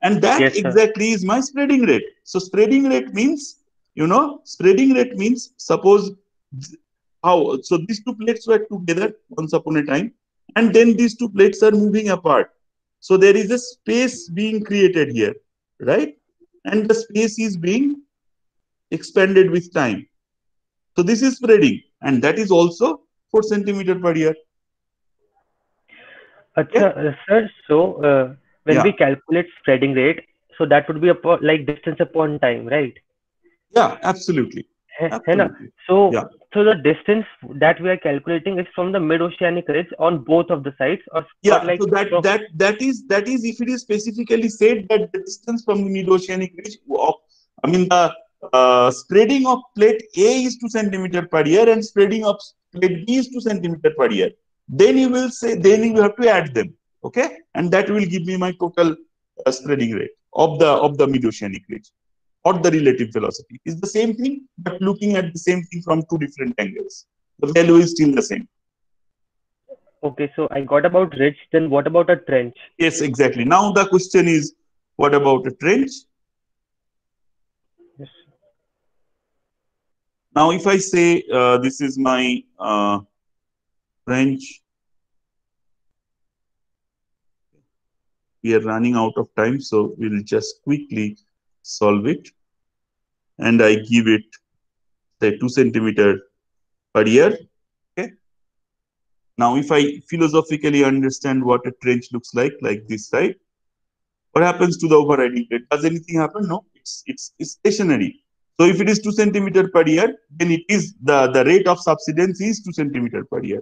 And that Yes, sir. exactly is my spreading rate. So spreading rate means, suppose so these two plates were together once upon a time, and then these two plates are moving apart. So there is a space being created here, right? And the space is being expanded with time. So this is spreading, and that is also 4 centimeter per year. Acha, sir, so when Yeah. we calculate spreading rate, so that would be like distance upon time, right? Yeah, absolutely. है ना? Absolutely. So, Yeah. so the distance that we are calculating is from the mid-oceanic ridge on both of the sides, or Yeah, like so that is if it is specifically said that the distance from the mid-oceanic ridge the spreading of plate A is 2 centimeter per year and spreading of plate B is 2 centimeter per year. Then you will have to add them, okay, and that will give me my total spreading rate of the mid-oceanic ridge or the relative velocity. Is the same thing, but looking at the same thing from two different angles. The value is still the same. Okay, so I got about ridge. Then what about a trench? Yes, exactly. Now the question is, what about a trench? Yes. Now, if I say this is my trench, we are running out of time, so we'll just quickly solve it. And I give it, say, 2 centimeter per year. Okay. Now, if I philosophically understand what a trench looks like this, right? What happens to the overriding plate? Does anything happen? No, it's stationary. So if it is 2 centimeter per year, then it is the rate of subsidence is 2 centimeter per year.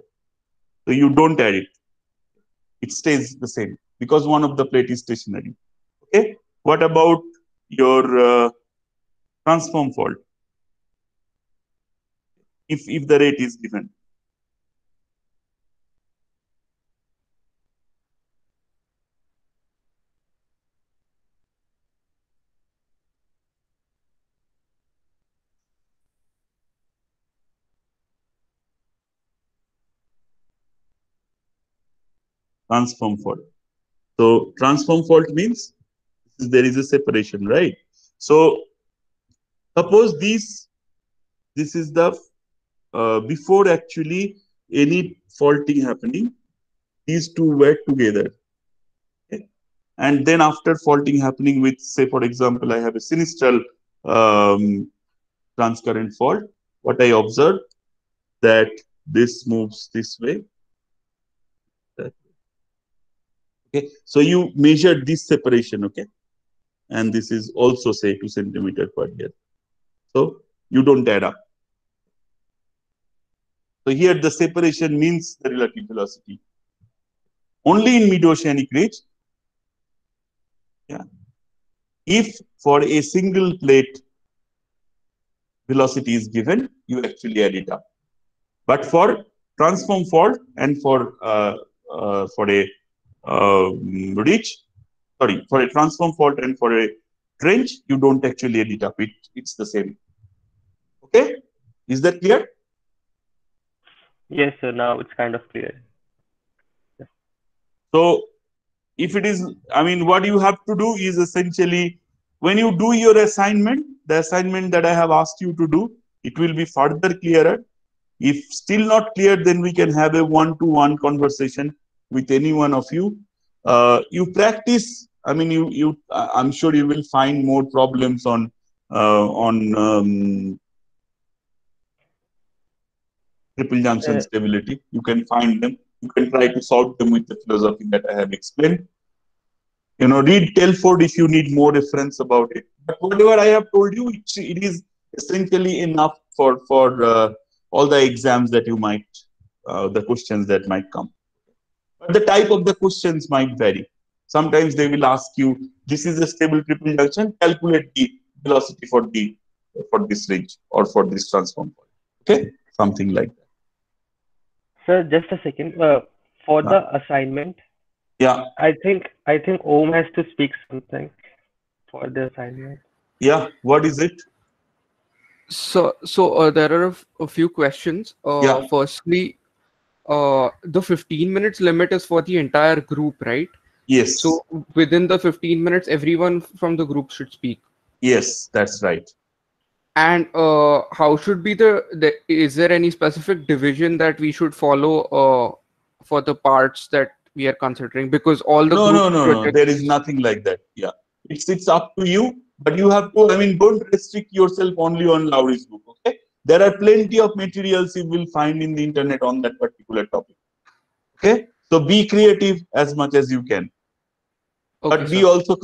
So you don't add it. It stays the same because one of the plate is stationary. Okay. What about your transform fault? If the rate is given. Transform fault. So transform fault means there is a separation, right? So suppose this is the before actually any faulting happening, these two were together. Okay? And then after faulting happening with, say, for example, I have a sinistral transcurrent fault, what I observe that this moves this way. Okay, so you measure this separation, okay, and this is also say 2 centimeter per year. So you don't add up. So here the separation means the relative velocity. Only in mid-oceanic ridge, yeah, if for a single plate velocity is given, you actually add it up. But for transform fault and for a ridge, for a transform fault and for a trench, you don't actually add it up. It's the same. Okay, is that clear? Yes, sir. Now it's kind of clear. So if it is, what you have to do is essentially when you do your assignment, the assignment that I have asked you to do, it will be further clearer. If still not clear, then we can have a one-to-one conversation with any one of you. You practice. I'm sure you will find more problems on triple junction stability. You can find them. You can try to solve them with the philosophy that I have explained. Read Telford if you need more reference about it. But whatever I have told you, it is essentially enough for all the exams that you might, the questions that might come. But the type of the questions might vary. Sometimes they will ask you, this is a stable triple junction, calculate the velocity for this range or for this transform point. Okay, something like that. Sir, just a second. For the assignment, yeah, I think Om has to speak something for the assignment. Yeah, what is it? So there are a few questions. Yeah. Firstly, the 15 minutes limit is for the entire group, right? Yes. So within the 15 minutes, everyone from the group should speak. Yes, that's right. And how should be is there any specific division that we should follow for the parts that we are considering? Because all the No, group no, no, no. There is projects. nothing like that. Yeah. It's up to you, but you have to, I mean, don't restrict yourself only on Lowry's book. Okay. There are plenty of materials you will find in the internet on that particular topic. Okay. So be creative as much as you can. Okay, But be sir. also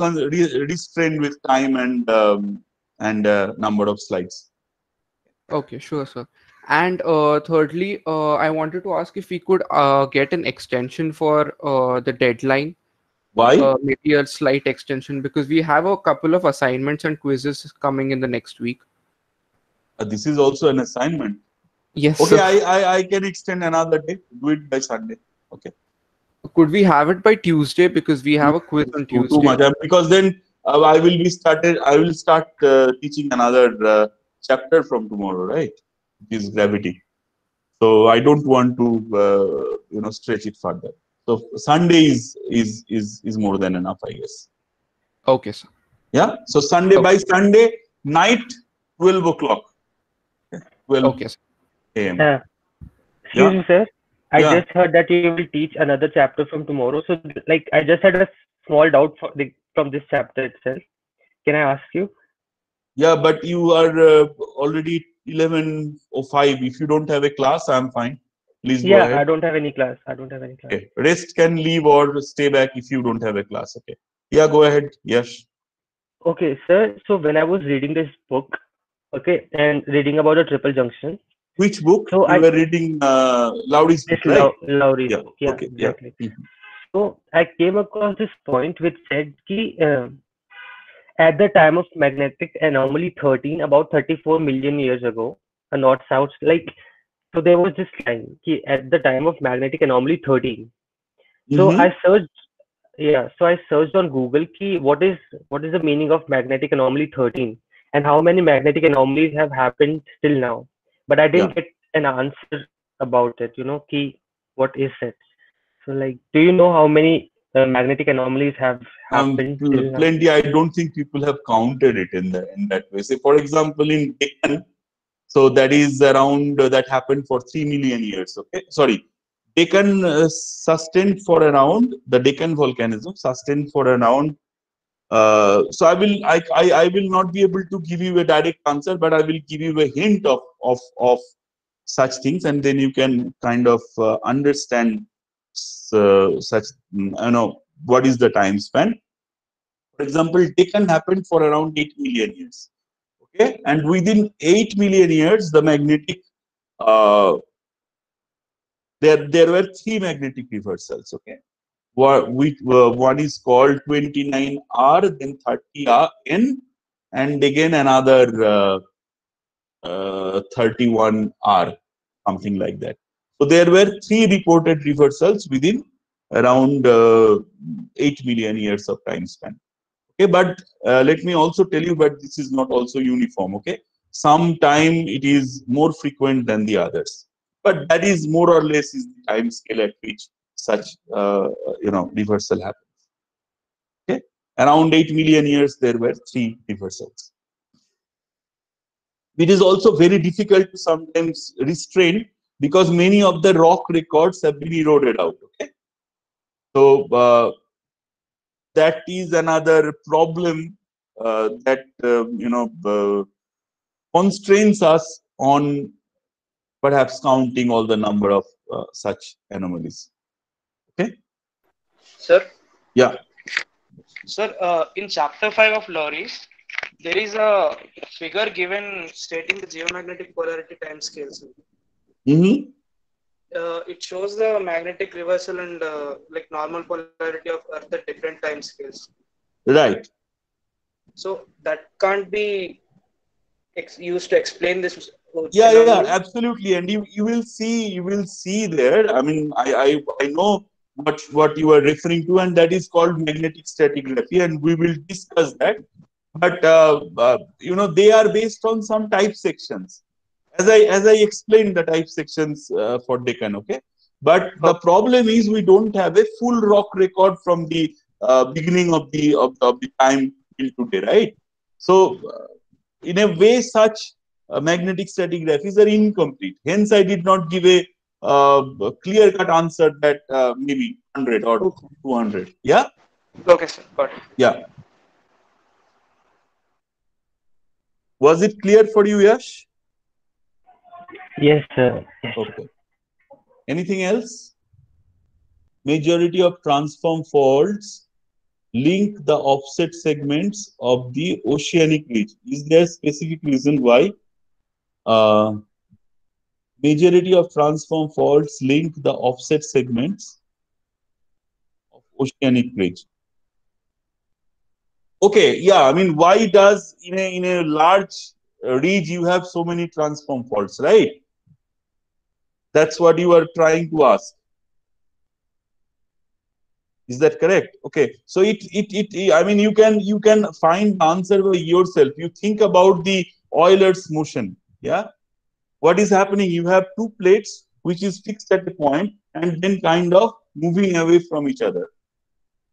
restrained with time and number of slides. Okay, sure, sir. And thirdly, I wanted to ask if we could get an extension for the deadline, Why? maybe a slight extension, because we have a couple of assignments and quizzes coming in the next week. This is also an assignment. Yes, Okay, sir. I can extend another day. Do it by Sunday. Okay. Could we have it by Tuesday, because we have a quiz on Too Tuesday? much, because then I will start teaching another chapter from tomorrow, right? Which is gravity. So I don't want to stretch it further. So Sunday is more than enough, I guess. Okay, sir. Yeah. So Sunday, by Sunday night, 12 o'clock. 12 Okay, sir. a.m. Excuse me, sir. I Yeah. just heard that you will teach another chapter from tomorrow. So, like, I just had a small doubt from this chapter itself. Can I ask you? Yeah, but you are already 11:05. If you don't have a class, I'm fine. Please go Yeah, ahead. I don't have any class. I don't have any class. Okay. Rest can leave or stay back if you don't have a class. Okay. Yeah, go ahead. Yes. Okay, sir. So when I was reading this book, okay, and reading about the triple junction, Which book? so You I were reading Lowry's this book, right? Lowry's Yeah. book, yeah, Okay. Yeah. exactly. So I came across this point which said ki at the time of magnetic anomaly 13, about 34 million years ago, a north-south like so there was this line ki at the time of magnetic anomaly 13. So Mm-hmm. I searched, yeah, so I searched on Google ki what is the meaning of magnetic anomaly 13 and how many magnetic anomalies have happened till now. But I didn't get an answer about it, ki what is it? So like, do you know how many magnetic anomalies have happened till now? Plenty. I don't think people have counted it in that way. Say, for example, in Deccan, so that is around that happened for 3 million years. Okay, sorry, Deccan sustained for around the Deccan volcanism sustained for around. So I will not be able to give you a direct answer, but I will give you a hint of such things, and then you can kind of understand such what is the time span. For example, Deccan happened for around 8 million years. Okay, and within 8 million years, the magnetic there were three magnetic reversals. Okay, one is called 29R, then 30N, and again another 31R, something like that. So there were three reported reversals within around 8 million years of time span. Okay, but let me also tell you that this is not also uniform. Okay, sometime it is more frequent than the others, but that is more or less is the time scale at which such reversal happens. Okay, around 8 million years there were three reversals. It is also very difficult to sometimes restrain because many of the rock records have been eroded out. Okay, so that is another problem that constrains us on perhaps counting all the number of such anomalies. Okay. Sir, Yeah. sir, in chapter 5 of Lowry's, there is a figure given stating the geomagnetic polarity timescales. Mm-hmm. It shows the magnetic reversal and like normal polarity of Earth at different timescales. Right. So that can't be used to explain this. Yeah, absolutely. And you will see there. I mean, I know what you are referring to, and that is called magnetic stratigraphy, and we will discuss that. but they are based on some type sections. As I explained the type sections for Deccan, okay. But the problem is we don't have a full rock record from the beginning of the time till today, right? So in a way, such magnetic stratigraphies are incomplete. Hence, I did not give a clear-cut answer that maybe 100 or 200. Yeah. Okay, sir. Got it. Yeah. Was it clear for you, Yash? Yes, sir. Yes, sir. Okay. Anything else? Majority of transform faults link the offset segments of the oceanic ridge. Is there a specific reason why? Majority of transform faults link the offset segments of oceanic ridge. Okay, yeah, I mean, why does in a large ridge you have so many transform faults, right? That's what you are trying to ask. Is that correct? Okay, so I mean, you can find the answer by yourself. You think about the Euler's motion. Yeah, what is happening? You have two plates which is fixed at a point and then kind of moving away from each other.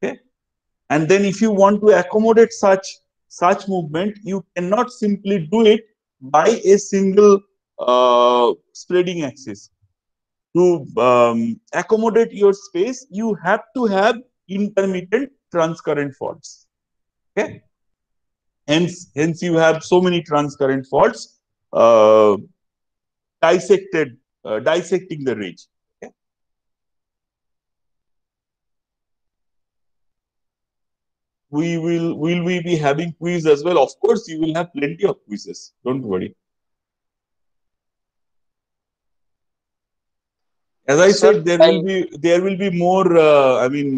Okay, and then if you want to accommodate such movement, you cannot simply do it by a single spreading axis. To accommodate your space, you have to have intermittent transcurrent faults. Okay, hence you have so many transcurrent faults dissecting the ridge. Okay. Will we be having quiz as well? Of course, you will have plenty of quizzes. Don't worry. As I said, there will be more. I mean,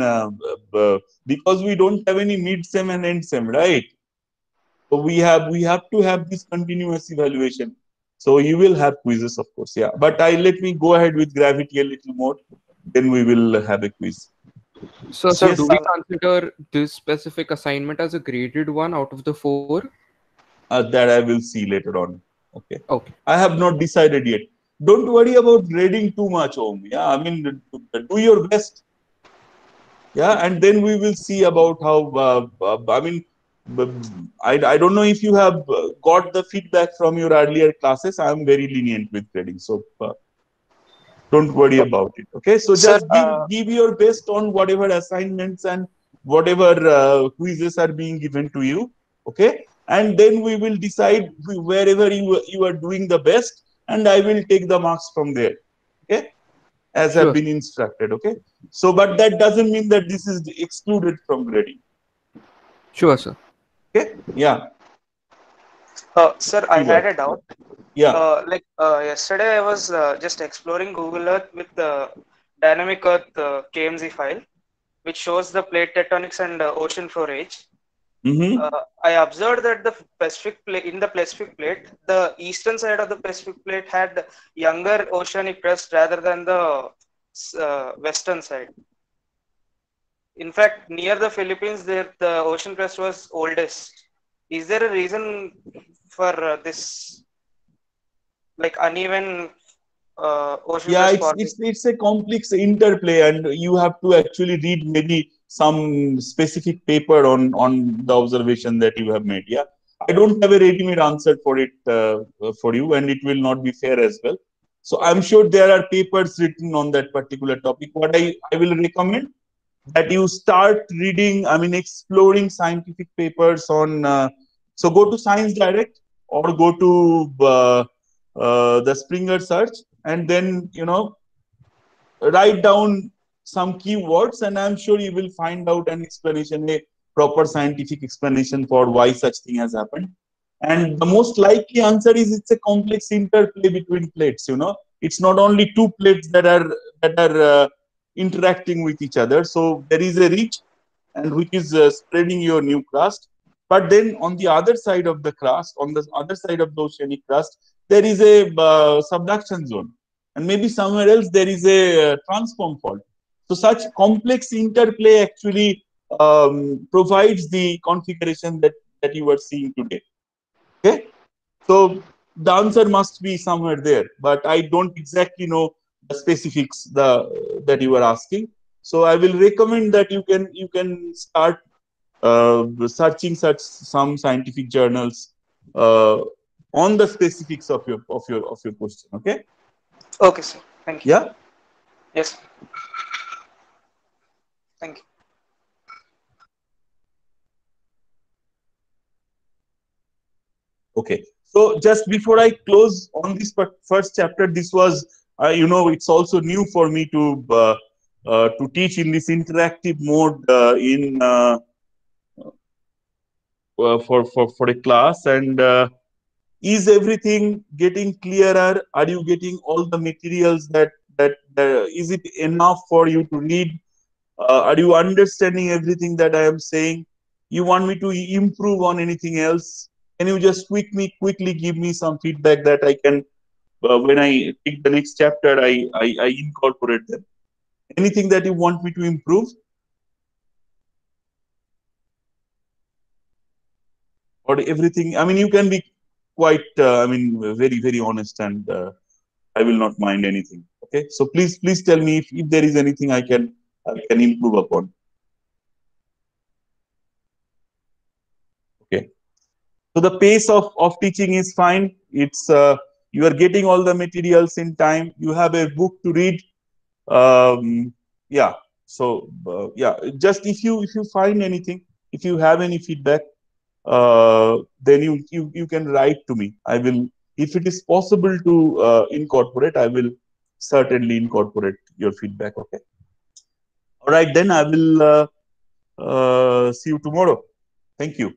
because we don't have any mid sem and end sem, right? So we have to have this continuous evaluation. So you will have quizzes, of course, yeah. But let me go ahead with gravity a little more. Then we will have a quiz. So, Yes, do we consider this specific assignment as a graded one out of the 4? That I will see later on. Okay. Okay. I have not decided yet. Don't worry about grading too much, Om. Yeah, I mean, do your best. Yeah, and then we will see about how. I mean, I don't know if you have got the feedback from your earlier classes. I am very lenient with grading, so don't worry about it. Okay, so just give your best on whatever assignments and whatever quizzes are being given to you. Okay, and then we will decide wherever you are doing the best, and I will take the marks from there. Okay, as have been instructed. Okay, so but that doesn't mean that this is excluded from grading. Sure, sir. Okay, yeah. Sir, I had a doubt. Yeah. Yesterday, I was just exploring Google Earth with the Dynamic Earth KMZ file, which shows the plate tectonics and ocean floor age. I observed that the Pacific plate, in the Pacific plate, the eastern side of the Pacific plate had younger oceanic crust rather than the western side. In fact, near the Philippines, there the ocean crust was oldest. Is there a reason for this, like uneven ocean crust forming? It's a complex interplay, and you have to actually read maybe some specific paper on the observation that you have made. Yeah, I don't have a ready-made answer for it for you, and it will not be fair as well. So I'm sure there are papers written on that particular topic. What I will recommend that you start reading, I mean, exploring scientific papers on. So go to Science Direct or go to the Springer search, and then write down some keywords, and I'm sure you will find out an explanation, a proper scientific explanation for why such thing has happened. And the most likely answer is it's a complex interplay between plates. It's not only two plates that are interacting with each other. So there is a ridge, and which is spreading your new crust. But then on the other side of the crust, on the other side of the oceanic crust, there is a subduction zone, and maybe somewhere else there is a transform fault. So such complex interplay actually provides the configuration that that you are seeing today. Okay, so the answer must be somewhere there, but I don't exactly know the specifics that you are asking. So I will recommend that you can start searching such some scientific journals on the specifics of your question. Okay. Okay, sir. Thank you. Yeah. Yes. Thank you. Okay. So just before I close on this first chapter, this was it's also new for me to teach in this interactive mode for a class. And is everything getting clearer? Are you getting all the materials that is it enough for you to read? Are you understanding everything that I am saying? You want me to improve on anything else? Can you just quickly give me some feedback that I can, when I take the next chapter, I incorporate them? Anything that you want me to improve? Or everything? I mean, you can be quite, very honest, and I will not mind anything. Okay, so please tell me if there is anything I can improve upon. Okay. So the pace of teaching is fine. It's you are getting all the materials in time. You have a book to read. Yeah. So yeah, just if you find anything, if you have any feedback, then you can write to me. I will, if it is possible to incorporate, I will certainly incorporate your feedback. Okay. All right, then I will see you tomorrow. Thank you.